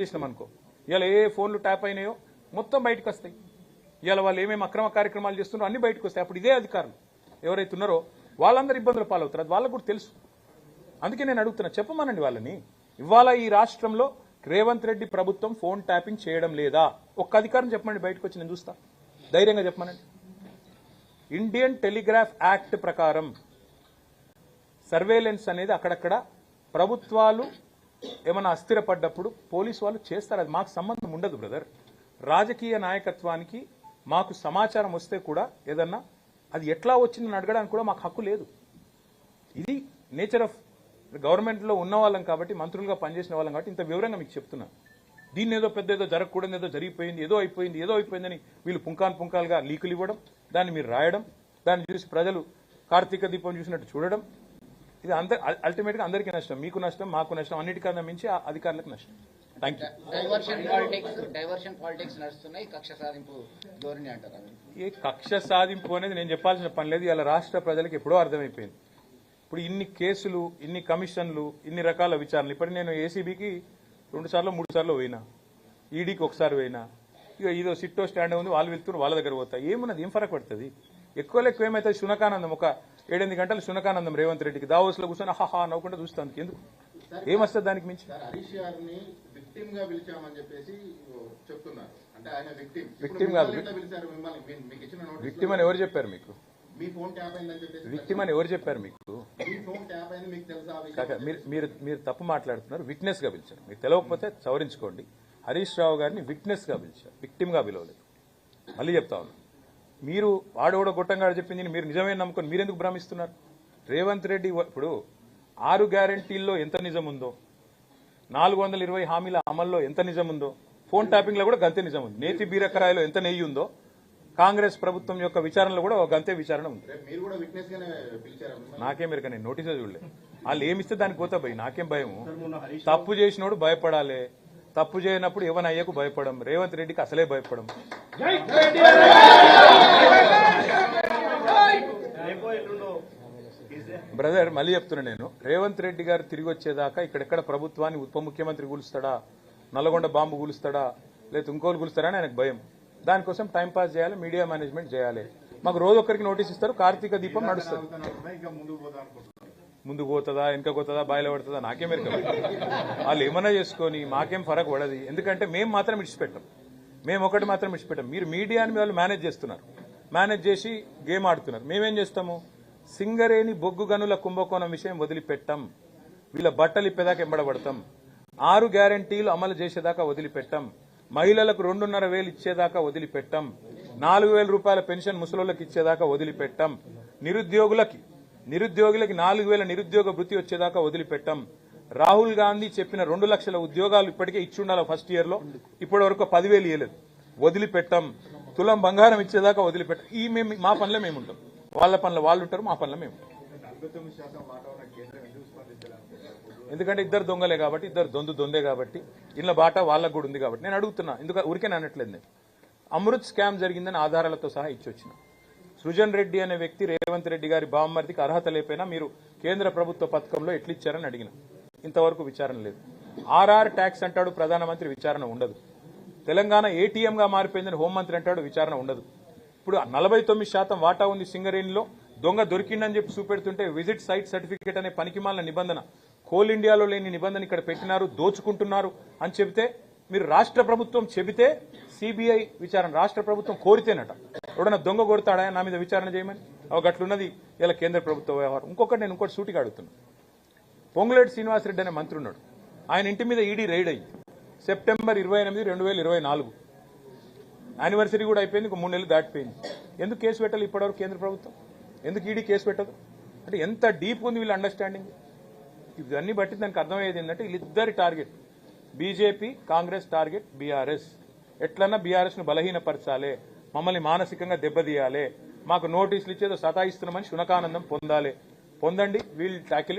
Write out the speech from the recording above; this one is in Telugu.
చేసినాం అనుకో, ఇలా ఏ ఫోన్లు ట్యాప్ అయినాయో మొత్తం బయటకు వస్తాయి. ఇలా వాళ్ళు ఏమేమి అక్రమ కార్యక్రమాలు చేస్తున్నారో అన్ని బయటకు వస్తాయి. అప్పుడు ఇదే అధికారులు ఎవరైతే ఉన్నారో వాళ్ళందరూ ఇబ్బందుల పాలవుతారు. అది వాళ్ళకు కూడా తెలుసు. అందుకే నేను అడుగుతున్నా, చెప్పమనండి వాళ్ళని. ఇవాళ ఈ రాష్ట్రంలో రేవంత్ రెడ్డి ప్రభుత్వం ఫోన్ ట్యాపింగ్ చేయడం లేదా? ఒక్క అధికారం చెప్పమండి, బయటకు వచ్చి నేను చూస్తా. ధైర్యంగా చెప్పమనండి. ఇండియన్ టెలిగ్రాఫ్ యాక్ట్ ప్రకారం సర్వేలెన్స్ అనేది అక్కడక్కడ ప్రభుత్వాలు ఏమైనా అస్థిరపడ్డప్పుడు పోలీసు వాళ్ళు చేస్తారు. అది మాకు సంబంధం ఉండదు బ్రదర్. రాజకీయ నాయకత్వానికి మాకు సమాచారం వస్తే కూడా ఏదన్నా అది ఎట్లా వచ్చిందని అడగడానికి కూడా మాకు హక్కు లేదు. ఇది నేచర్ ఆఫ్ గవర్నమెంట్లో ఉన్న వాళ్ళం కాబట్టి, మంత్రులుగా పనిచేసిన వాళ్ళం కాబట్టి ఇంత వివరంగా మీకు చెప్తున్నా. దీన్ని ఏదో పెద్ద ఏదో జరగకూడదు, ఏదో జరిగిపోయింది, ఏదో అయిపోయిందని వీళ్ళు పుంకాలుగా లీకులు ఇవ్వడం, దాన్ని మీరు రాయడం, దాన్ని చూసి ప్రజలు కార్తీక దీపం చూసినట్టు చూడడం, ఇది అల్టిమేట్గా అందరికీ నష్టం. మీకు నష్టం, మాకు నష్టం, అన్నిటికన్నా మించి అధికారులకు నష్టం. Thank you. ఏ కక్ష సాధింపు అనేది నేను చెప్పాల్సిన పని లేదు. ఇలా రాష్ట్ర ప్రజలకు ఎప్పుడో అర్థమైపోయింది. ఇప్పుడు ఇన్ని కేసులు, ఇన్ని కమిషన్లు, ఇన్ని రకాల విచారణలు. ఇప్పటికి నేను ఏసీబీకి 2 సార్లు 3 సార్లు పోయినా, ఈడీకి ఒకసారి పోయినా. ఇక ఇదో సిట్టో స్టాండ్ ఉంది, వాళ్ళు వెళ్తున్నారు, వాళ్ళ దగ్గర పోతా. ఏమున్నది, ఏం ఫరక్ పడుతుంది? ఎక్కువ ఏమైతుంది? శునకానందం, ఒక 7-8 గంటలు శునకానందం రేవంత్ రెడ్డికి. దావోస్లో కూర్చొని హహా నవ్వుకుంటూ చూస్తాను. ఎందుకు, ఏమొస్తుంది దానికి మించి? విక్టిమ్ కాదు. విక్టిమ్ అని ఎవరు చెప్పారు మీకు? విక్టిమ్ అని ఎవరు చెప్పారు మీకు? మీరు తప్పు మాట్లాడుతున్నారు. విట్నెస్ గా పిలిచారు. మీకు తెలియకపోతే సవరించుకోండి. హరీష్ రావు గారిని విట్నెస్ గా పిలిచారు, విక్టిమ్ గా పిలవలేదు. మళ్ళీ చెప్తా ఉన్నా, మీరు వాడోడ గొట్టంగా చెప్పింది మీరు నిజమే నమ్ముకొని మీరెందుకు భ్రమిస్తున్నారు? రేవంత్ రెడ్డి ఇప్పుడు 6 గ్యారంటీల్లో ఎంత నిజం ఉందో, 420 హామీల అమల్లో ఎంత నిజం ఉందో, ఫోన్ ట్యాపింగ్ లో కూడా గంతే నిజం ఉంది. నేతి బీరకరాయిలో ఎంత నెయ్యి ఉందో, కాంగ్రెస్ ప్రభుత్వం యొక్క విచారణలో కూడా గంతే విచారణ ఉంది. నాకేం మీరు నేను నోటీసే చూడలేదు. వాళ్ళు ఏమిస్తే దానికి పోతా భయ, నాకేం భయం? తప్పు చేసినోడు భయపడాలి, తప్పు చేయనప్పుడు ఎవరి అయ్యకు భయపడం. రేవంత్ రెడ్డికి అసలే భయపడం. బ్రదర్ మళ్ళీ చెప్తున్నా నేను, రేవంత్ రెడ్డి గారు తిరిగి వచ్చేదాకా ఇక్కడెక్కడ ప్రభుత్వాన్ని ఉప ముఖ్యమంత్రి కూలుస్తాడా, నల్లగొండ బాంబు కూలుస్తాడా, లేదా ఇంకోలు కూలుస్తాడా అని ఆయనకు భయం. దానికోసం టైంపాస్ చేయాలి, మీడియా మేనేజ్మెంట్ చేయాలి. మాకు రోజు ఒక్కరికి నోటీస్ ఇస్తారు, కార్తీక దీపం నడుస్తుంది. ముందుకు పోతుందా, వెనక పోతుందా, బాయిలో పడుతుందా, నాకేం మెరక. వాళ్ళు ఏమన్నా చేసుకొని మాకేం ఫరక్ పడదు. ఎందుకంటే మేము మాత్రం ఇడిచిపెట్టాం, మేము ఒకటి మాత్రం ఇడిచిపెట్టాం. మీరు మీడియాని వాళ్ళు మేనేజ్ చేస్తున్నారు, మేనేజ్ చేసి గేమ్ ఆడుతున్నారు. మేమేం చేస్తాము? సింగరేణి బొగ్గు గనుల కుంభకోణం విషయం వదిలిపెట్టాం, వీళ్ళ బట్టలు ఇప్పేదాకా ఎంబడబడతాం, 6 గ్యారంటీలు అమలు చేసేదాకా వదిలిపెట్టాం, మహిళలకు 2,500 ఇచ్చేదాకా వదిలిపెట్టాం, 4,000 రూపాయల పెన్షన్ ముసలోళ్ళకి ఇచ్చేదాకా వదిలిపెట్టాం, నిరుద్యోగులకి 4,000 నిరుద్యోగ వృత్తి వచ్చేదాకా వదిలిపెట్టాం. రాహుల్ గాంధీ చెప్పిన 2 లక్షల ఉద్యోగాలు ఇప్పటికే ఇచ్చుండాలి ఫస్ట్ ఇయర్ లో, ఇప్పటి వరకు 10,000 ఇవ్వలేదు, వదిలిపెట్టాం. తులం బంగారం ఇచ్చేదాకా వదిలిపెట్టాం. ఈ మా పనిలో మేము ఉంటాం, వాళ్ళ పనులు వాళ్ళు ఉంటారు, మా పనిలో మేము. ఎందుకంటే ఇద్దరు దొంగలే కాబట్టి, ఇద్దరు దొందే కాబట్టి, ఇళ్ళ బాట వాళ్ళకు కూడా ఉంది కాబట్టి నేను అడుగుతున్నా. ఎందుకు ఊరికే అనట్లేదు నేను. అమృత్ స్కామ్ జరిగిందని ఆధారాలతో సహా ఇచ్చొచ్చిన. సృజన్ రెడ్డి అనే వ్యక్తి రేవంత్ రెడ్డి గారి బామ్మర్దికి అర్హత లేకపోయినా మీరు కేంద్ర ప్రభుత్వ పథకంలో ఎట్లిచ్చారని అడిగిన. ఇంతవరకు విచారణ లేదు. ఆర్ఆర్ ట్యాక్స్ అంటాడు ప్రధానమంత్రి, విచారణ ఉండదు. తెలంగాణ ఏటీఎంగా మారిపోయిందని హోంమంత్రి అంటాడు, విచారణ ఉండదు. ఇప్పుడు 49% వాటా ఉంది సింగరేణిలో, దొంగ దొరికిందని చెప్పి చూపెడుతుంటే విజిట్ సైట్ సర్టిఫికేట్ అనే పనికిమాలిన నిబంధన, కోల్ ఇండియాలో లేని నిబంధన ఇక్కడ పెట్టినారు, దోచుకుంటున్నారు అని చెబితే, మీరు రాష్ట్ర ప్రభుత్వం చెబితే సిబిఐ విచారణ రాష్ట్ర ప్రభుత్వం కోరితేనట. ఎవడన్నా దొంగ కొడతాడా నా మీద విచారణ చేయమని? గట్లున్నది ఇలా కేంద్ర ప్రభుత్వ వ్యవహారం. నేను ఇంకోటి సూటిగా అడుగుతున్నా. పొంగులేటి శ్రీనివాసరెడ్డి అనే మంత్రి ఉన్నాడు, ఆయన ఇంటి మీద ఈడీ రైడ్ అయ్యింది సెప్టెంబర్ 28, 2024. యానివర్సరీ కూడా అయిపోయింది, ఇంకో 3 నెలలు దాటిపోయింది. ఎందుకు కేసు పెట్టాలి ఇప్పటివరకు కేంద్ర ప్రభుత్వం? ఎందుకు ఈడీ కేసు పెట్టదు? అంటే ఎంత డీప్ ఉంది వీళ్ళ అండర్స్టాండింగ్. ఇవన్నీ బట్టి దానికి అర్థమయ్యేది ఏంటంటే వీళ్ళిద్దరి target BJP, Congress target BRS. ఎట్లన్నా బీఆర్ఎస్ ను బలహీనపరచాలి, మమ్మల్ని మానసికంగా దెబ్బతీయాలి, మాకు నోటీసులు ఇచ్చేదో సతాయిస్తున్నామని శునకానందం పొందాలి. పొందండి, వీళ్ళు ట్యాకిల్